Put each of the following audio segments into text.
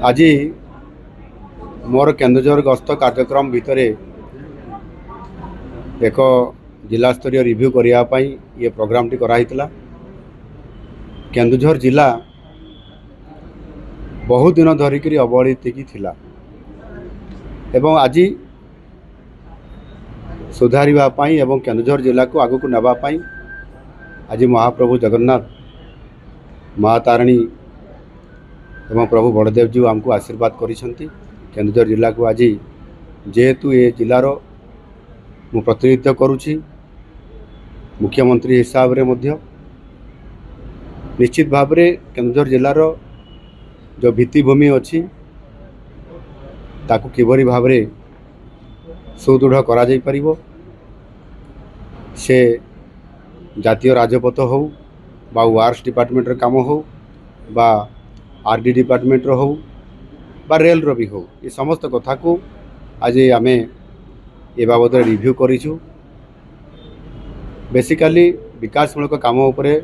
आज मोर केन्दुझर गस्त कार्यक्रम भितर एक जिला स्तरीय रिव्यू करने ये प्रोग्राम टी कराइला। केन्दुझर जिला बहुत दिन धरिक अवहेलित थिला एवं आज सुधारवाई एवं केन्दुझर जिला को आगू नापी आज महाप्रभु जगन्नाथ माँ तारिणी एवं प्रभु बड़देव जी आमको आशीर्वाद करिसेंती। केन्दुझर जिला को आज जेहेतु ये जिलार मु प्रतिनिधित्व करुछि मुख्यमंत्री हिसाब रे मध्य निश्चित भाव में केन्दुझर जिलार जो भित्तिभूमि अच्छी ताकू किभरी भाव में सुदृढ़ करा जाई परिबो। से जातीय राजपथ हो बा वार्स डिपार्टमेंट काम हो बा आरडी डिपार्टमेंट हो बा रेल भी हो, ये समस्त कथा को आज आमे ए बाबद रिव्यू करिछु। बेसिकली विकासमूलक काम उपरे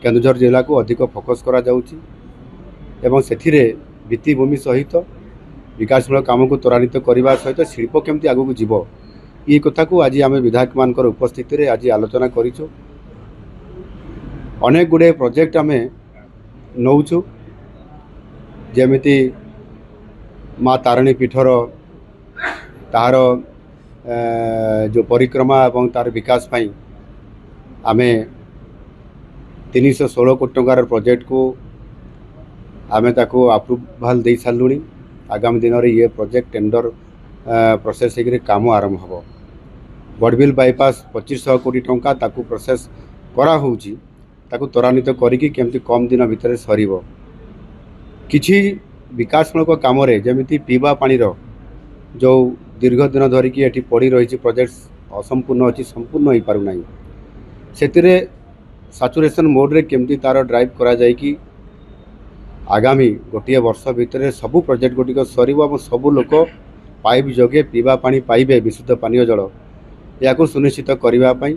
केन्दुझर जिला को अधिक फोकस करा जाउछि एवं सेथिरे भित्तिभूमि सहित विकासमूलक काम को त्वरान्वित करने सहित शिल्प केमती आगू जीव ये कथा को आज आम विधायक मान उपस्थित रे आज आलोचना करिछु। अनेक गुड़े प्रोजेक्ट आम नौचु जेमिति माँ तारिणी पीठर तार जो परिक्रमा एवं तार विकास पाई आम 316 कोटी टंकार प्रोजेक्ट को आम ताको अप्रूवाल दे सारूँ। आगामी दिन में ये प्रोजेक्ट टेंडर प्रोसेस काम आरंभ हो। बड़बिल बाईपास 2500 कोटी टंका ताकू प्रोसेस करा होउची ताकू त्वरान्वित करिकी केमती कम दिन भितर सरीबो। किछि विकासमूलक काम रे जेमिति पीवा पानीर जो दीर्घ दिन धरिकी एठी पड़ी रही प्रोजेक्ट असंपूर्ण अच्छी संपूर्ण हो पारु नाही सेतिरे सैचुरेशन मोड रे केमती तार ड्राइव करा जाय कि आगामी गोटे वर्ष भितर सबू प्रोजेक्ट गुटिक सरीबो और सबू लोक पाइप जोगे पीवा पानी पाइबे विशुद्ध पानीय जल या सुनिश्चित करने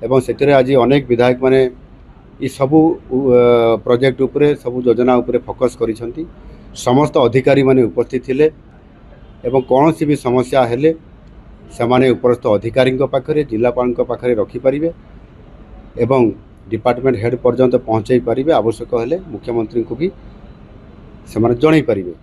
एवं सेतिरे आज अनेक विधायक माने ये सबू प्रोजेक्ट उपरे सबू योजना उपरे फोकस करिसेंती। समस्त अधिकारी माने उपस्थित थिले एवं कौन सी भी समस्या हेले सेमाने उपरस्थ अधिकारी पाखरे जिलापाल पाखरे रखिपारे एवं डिपार्टमेंट हेड पर्यंत पहुँचाई पारे। आवश्यक हेले मुख्यमंत्री को भी सेमाने जणाई पारिबे।